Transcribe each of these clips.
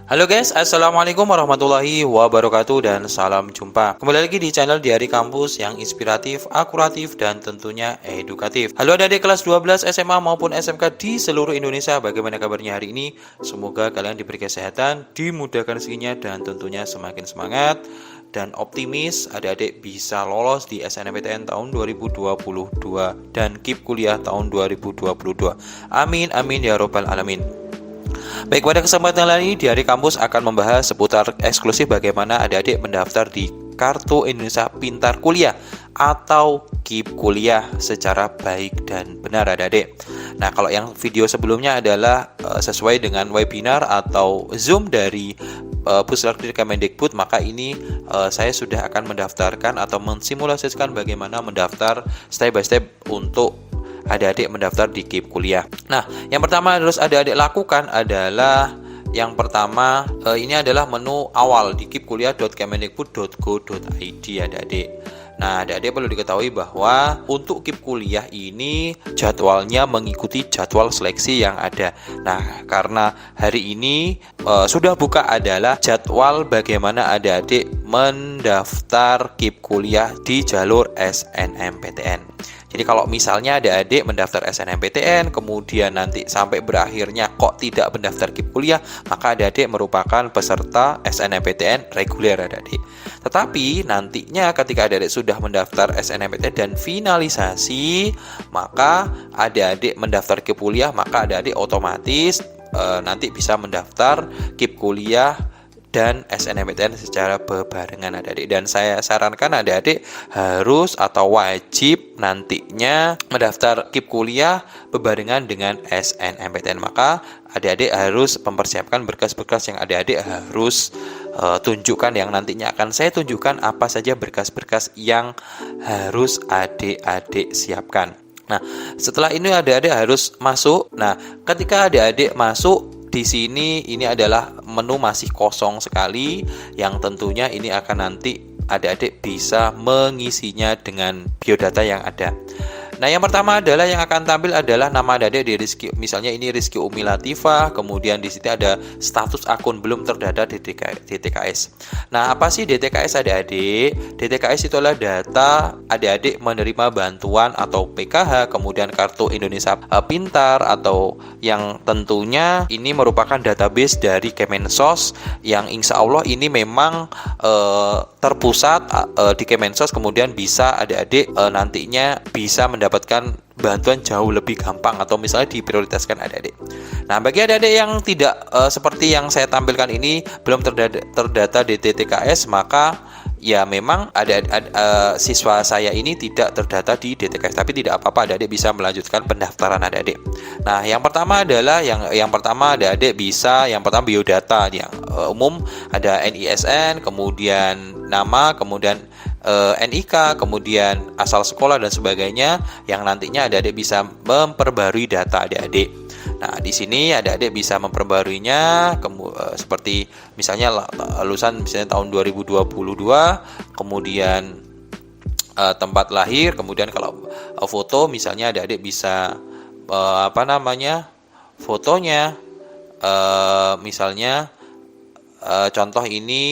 Halo guys, assalamualaikum warahmatullahi wabarakatuh dan salam jumpa. Kembali lagi di channel Diari Kampus yang inspiratif, akuratif, dan tentunya edukatif. Halo adik-adik kelas 12 SMA maupun SMK di seluruh Indonesia. Bagaimana kabarnya hari ini? Semoga kalian diberi kesehatan, dimudahkan rezekinya, dan tentunya semakin semangat dan optimis adik-adik bisa lolos di SNMPTN tahun 2022 dan KIP kuliah tahun 2022. Amin amin ya robbal alamin. Baik, pada kesempatan kali ini Diari Kampus akan membahas seputar eksklusif bagaimana adik-adik mendaftar di Kartu Indonesia Pintar Kuliah atau KIP kuliah secara baik dan benar adik-adik. Nah, kalau yang video sebelumnya adalah sesuai dengan webinar atau Zoom dari Pusdiklat Kemendikbud, maka ini saya sudah akan mendaftarkan atau mensimulasikan bagaimana mendaftar step by step untuk adik-adik mendaftar di KIP kuliah. Nah, yang pertama harus adik-adik lakukan adalah yang pertama ini adalah menu awal di kipkuliah.kemendikbud.go.id adik-adik. Nah, adik-adik perlu diketahui bahwa untuk KIP kuliah ini jadwalnya mengikuti jadwal seleksi yang ada. Nah, karena hari ini sudah buka adalah jadwal bagaimana adik-adik mendaftar KIP kuliah di jalur SNMPTN. Jadi kalau misalnya adik-adik mendaftar SNMPTN, kemudian nanti sampai berakhirnya kok tidak mendaftar KIP kuliah, maka adik-adik merupakan peserta SNMPTN reguler adik-adik. Tetapi nantinya ketika adik-adik sudah mendaftar SNMPTN dan finalisasi, maka adik-adik mendaftar KIP kuliah, maka adik-adik otomatis nanti bisa mendaftar KIP kuliah dan SNMPTN secara bebarengan adik-adik. Dan saya sarankan adik-adik harus atau wajib nantinya mendaftar KIP kuliah bebarengan dengan SNMPTN. Maka adik-adik harus mempersiapkan berkas-berkas yang adik-adik harus tunjukkan, yang nantinya akan saya tunjukkan apa saja berkas-berkas yang harus adik-adik siapkan. Nah, setelah ini adik-adik harus masuk. Nah, ketika adik-adik masuk di sini, ini adalah menu masih kosong sekali, yang tentunya ini akan nanti adik-adik bisa mengisinya dengan biodata yang ada. Nah, yang pertama adalah yang akan tampil adalah nama adik-adik di Rizky, misalnya ini Rizky Umi Latifah, kemudian di sini ada status akun belum terdata di DTKS. Nah, apa sih DTKS adik-adik? DTKS itu adalah data adik-adik menerima bantuan atau PKH, kemudian Kartu Indonesia Pintar, atau yang tentunya ini merupakan database dari Kemensos yang insya Allah ini memang terpusat di Kemensos, kemudian bisa adik-adik nantinya bisa mendapatkan bantuan jauh lebih gampang atau misalnya diprioritaskan adik-adik. Nah, bagi adik-adik yang tidak seperti yang saya tampilkan ini belum terdata di DTKS, maka ya memang ada siswa saya ini tidak terdata di DTKS, tapi tidak apa-apa, adik-adik bisa melanjutkan pendaftaran adik-adik. Nah, yang pertama adalah yang pertama adik-adik bisa yang pertama biodata yang umum, ada NISN, kemudian nama, kemudian NIK, kemudian asal sekolah dan sebagainya, yang nantinya adik-adik bisa memperbarui data adik-adik. Nah, di sini adik-adik bisa memperbaruinya seperti misalnya lulusan misalnya tahun 2022, kemudian tempat lahir, kemudian kalau foto misalnya adik-adik bisa fotonya misalnya contoh ini.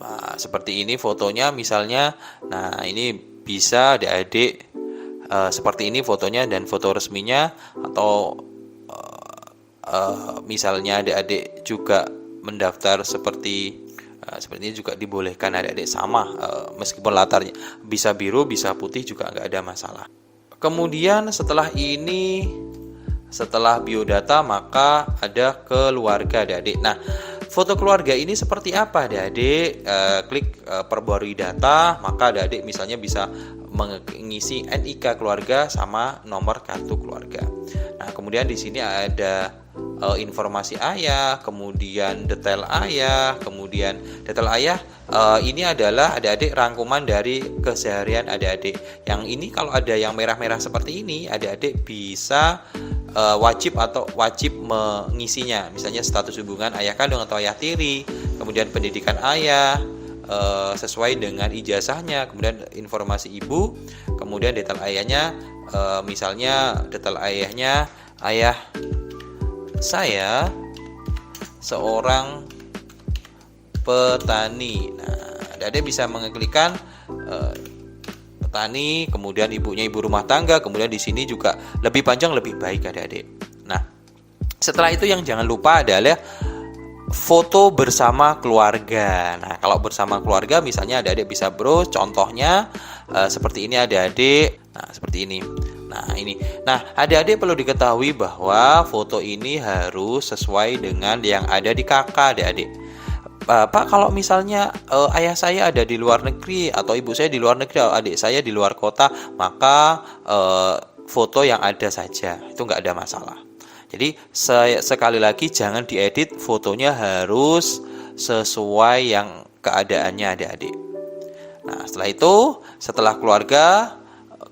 Nah, seperti ini fotonya misalnya. Nah, ini bisa adik-adik seperti ini fotonya dan foto resminya, atau misalnya adik-adik juga mendaftar seperti ini juga dibolehkan adik-adik sama, meskipun latarnya bisa biru bisa putih juga nggak ada masalah. Kemudian setelah biodata maka ada keluarga adik-adik. Nah, foto keluarga ini seperti apa adik-adik? Klik perbarui data, maka adik-adik misalnya bisa mengisi NIK keluarga sama nomor kartu keluarga. Nah, kemudian di sini ada informasi ayah, kemudian detail ayah, ini adalah adik-adik rangkuman dari keseharian adik-adik. Yang ini kalau ada yang merah-merah seperti ini, adik-adik bisa wajib mengisinya, misalnya status hubungan ayah kandung atau ayah tiri, kemudian pendidikan ayah sesuai dengan ijazahnya, kemudian informasi ibu, kemudian detail ayahnya, misalnya detail ayahnya, ayah saya seorang petani. Nah, adik-adik bisa mengeklikkan petani, kemudian ibunya ibu rumah tangga, kemudian di sini juga lebih panjang lebih baik adik-adik. Nah, setelah itu yang jangan lupa adalah foto bersama keluarga. Nah, kalau bersama keluarga misalnya adik-adik bisa browse contohnya seperti ini adik-adik. Nah, seperti ini. Nah, ini. Nah, adik-adik perlu diketahui bahwa foto ini harus sesuai dengan yang ada di KK adik-adik. Pak, kalau misalnya ayah saya ada di luar negeri atau ibu saya di luar negeri atau adik saya di luar kota, maka foto yang ada saja, itu nggak ada masalah. Jadi sekali lagi jangan diedit, fotonya harus sesuai yang keadaannya adik-adik. Nah, setelah keluarga,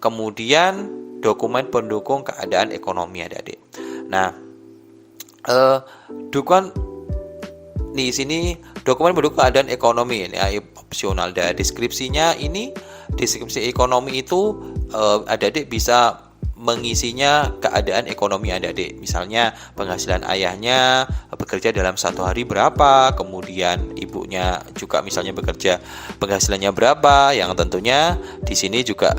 kemudian dokumen pendukung keadaan ekonomi adik-adik. Nah, di sini dokumen pendukung keadaan ekonomi ini opsional. Dan deskripsinya ini, deskripsi ekonomi itu adik-adik bisa mengisinya keadaan ekonomi adik-adik. Misalnya penghasilan ayahnya bekerja dalam satu hari berapa, kemudian ibunya juga misalnya bekerja penghasilannya berapa, yang tentunya di sini juga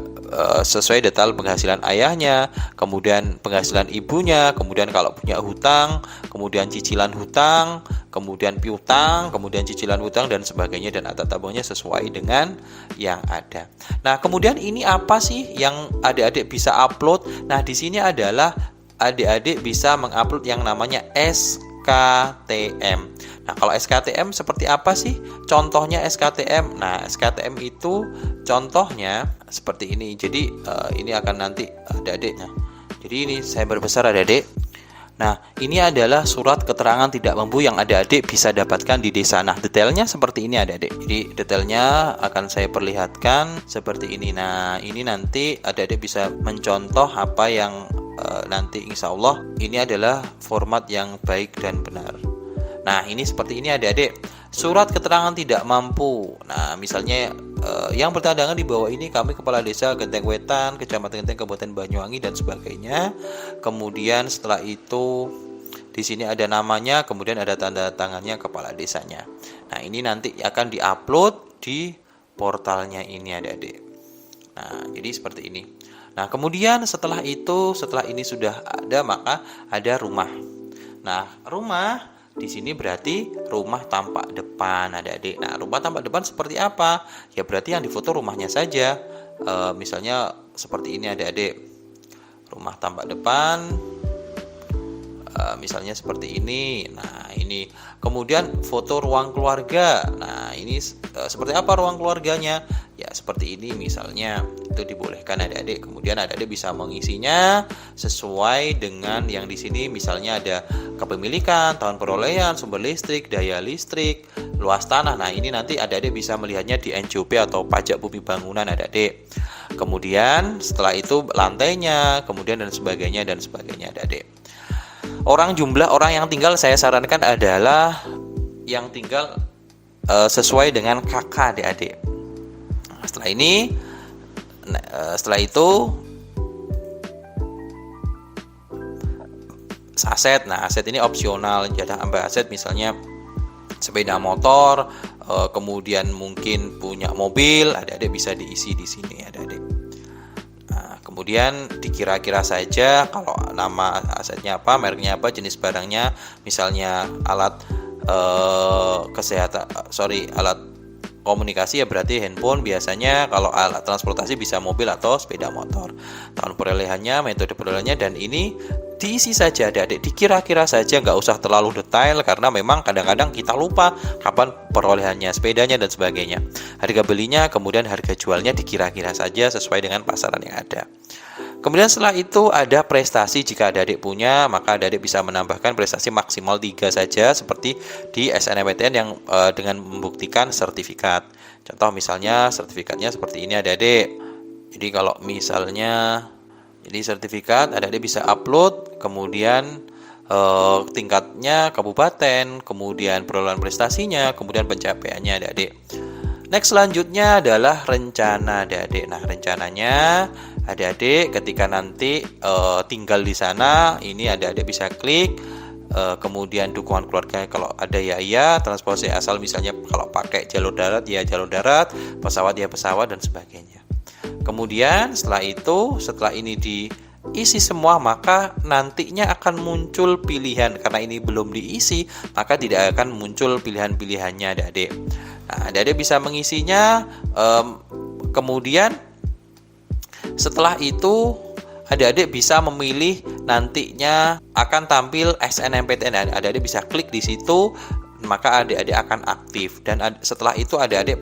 sesuai detail penghasilan ayahnya, kemudian penghasilan ibunya, kemudian kalau punya hutang, kemudian cicilan hutang, kemudian piutang, kemudian cicilan hutang dan sebagainya, dan data tabungnya sesuai dengan yang ada. Nah, kemudian ini apa sih yang adik-adik bisa upload? Nah, di sini adalah adik-adik bisa mengupload yang namanya SKTM. Nah, kalau SKTM seperti apa sih? Contohnya SKTM. Nah, SKTM itu contohnya seperti ini. Jadi ini akan nanti adik-adik. Nah, jadi ini saya berbesar adik-adik. Nah, ini adalah surat keterangan tidak mampu yang adik-adik bisa dapatkan di desa. Nah, detailnya seperti ini adik-adik. Jadi detailnya akan saya perlihatkan seperti ini. Nah, ini nanti adik-adik bisa mencontoh apa yang nanti insya Allah ini adalah format yang baik dan benar. Nah, ini seperti ini adik-adik. Surat keterangan tidak mampu. Nah, misalnya yang bertandangan di bawah ini kami kepala desa Genteng Wetan, Kecamatan Genteng, Kabupaten Banyuwangi dan sebagainya. Kemudian setelah itu di sini ada namanya, kemudian ada tanda tangannya kepala desanya. Nah, ini nanti akan diupload di portalnya ini adik-adik. Nah, jadi seperti ini. Nah, kemudian setelah ini sudah ada, maka ada rumah. Nah, rumah di sini berarti rumah tampak depan adik-adik. Nah, rumah tampak depan seperti apa? Ya berarti yang difoto rumahnya saja. Misalnya seperti ini adik-adik. Rumah tampak depan. Misalnya seperti ini. Nah, ini. Kemudian foto ruang keluarga. Nah, ini seperti apa ruang keluarganya? Ya seperti ini misalnya. Itu dibolehkan adik-adik. Kemudian adik-adik bisa mengisinya sesuai dengan yang di sini. Misalnya ada kepemilikan, tahun perolehan, sumber listrik, daya listrik, luas tanah. Nah, ini nanti adik-adik bisa melihatnya di NJP atau pajak bumi bangunan adik-adik. Kemudian setelah itu lantainya, kemudian dan sebagainya adik-adik. Jumlah orang yang tinggal saya sarankan adalah yang tinggal sesuai dengan KK adik-adik. Setelah itu aset. Nah, aset ini opsional, jatah ambah aset misalnya sepeda motor, kemudian mungkin punya mobil, adik-adik bisa diisi di sini adik-adik. Nah, kemudian dikira-kira saja kalau nama asetnya apa, mereknya apa, jenis barangnya, misalnya alat alat komunikasi ya berarti handphone, biasanya kalau alat transportasi bisa mobil atau sepeda motor. Tahun perolehannya, metode perolehannya, dan ini diisi saja adik-adik, dikira-kira saja, nggak usah terlalu detail karena memang kadang-kadang kita lupa kapan perolehannya, sepedanya dan sebagainya. Harga belinya, kemudian harga jualnya dikira-kira saja sesuai dengan pasaran yang ada. Kemudian setelah itu ada prestasi. Jika adik-adik punya, maka adik-adik bisa menambahkan prestasi maksimal 3 saja seperti di SNMPTN yang dengan membuktikan sertifikat. Contoh misalnya sertifikatnya seperti ini adik-adik. Jadi kalau misalnya sertifikat adik-adik bisa upload, kemudian tingkatnya kabupaten, kemudian perolehan prestasinya, kemudian pencapaiannya adik-adik. Next selanjutnya adalah rencana adik-adik. Nah, rencananya adik-adik ketika nanti tinggal di sana, ini adik-adik bisa klik kemudian dukungan keluarga kalau ada ya iya, transportasi asal misalnya kalau pakai jalur darat ya jalur darat, pesawat ya pesawat dan sebagainya. Kemudian setelah ini diisi semua, maka nantinya akan muncul pilihan. Karena ini belum diisi, maka tidak akan muncul pilihan-pilihannya adik-adik. Nah, adik-adik bisa mengisinya. Kemudian setelah itu adik-adik bisa memilih nantinya akan tampil SNMPTN. Adik-adik bisa klik di situ, maka adik-adik akan aktif. Dan setelah itu adik-adik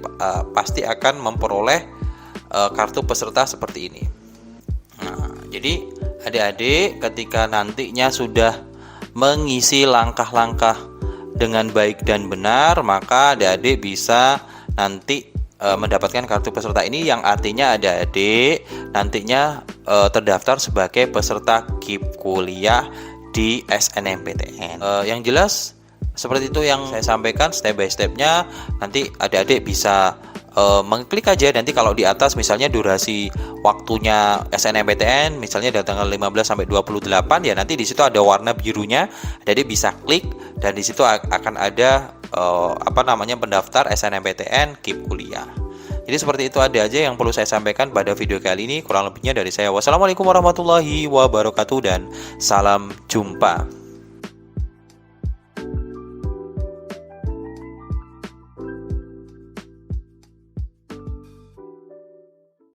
pasti akan memperoleh kartu peserta seperti ini. Nah, jadi adik-adik ketika nantinya sudah mengisi langkah-langkah dengan baik dan benar, maka adik-adik bisa nanti mendapatkan kartu peserta ini, yang artinya adik-adik nantinya terdaftar sebagai peserta KIP kuliah di SNMPTN. Yang jelas seperti itu yang saya sampaikan step by stepnya. Nanti adik-adik bisa mengklik aja, nanti kalau di atas misalnya durasi waktunya SNMPTN misalnya dari tanggal 15 sampai 28 ya, nanti di situ ada warna birunya, adik bisa klik dan di situ akan ada pendaftar SNMPTN KIP kuliah. Jadi seperti itu ada aja yang perlu saya sampaikan pada video kali ini. Kurang lebihnya dari saya. Wassalamualaikum warahmatullahi wabarakatuh dan salam jumpa.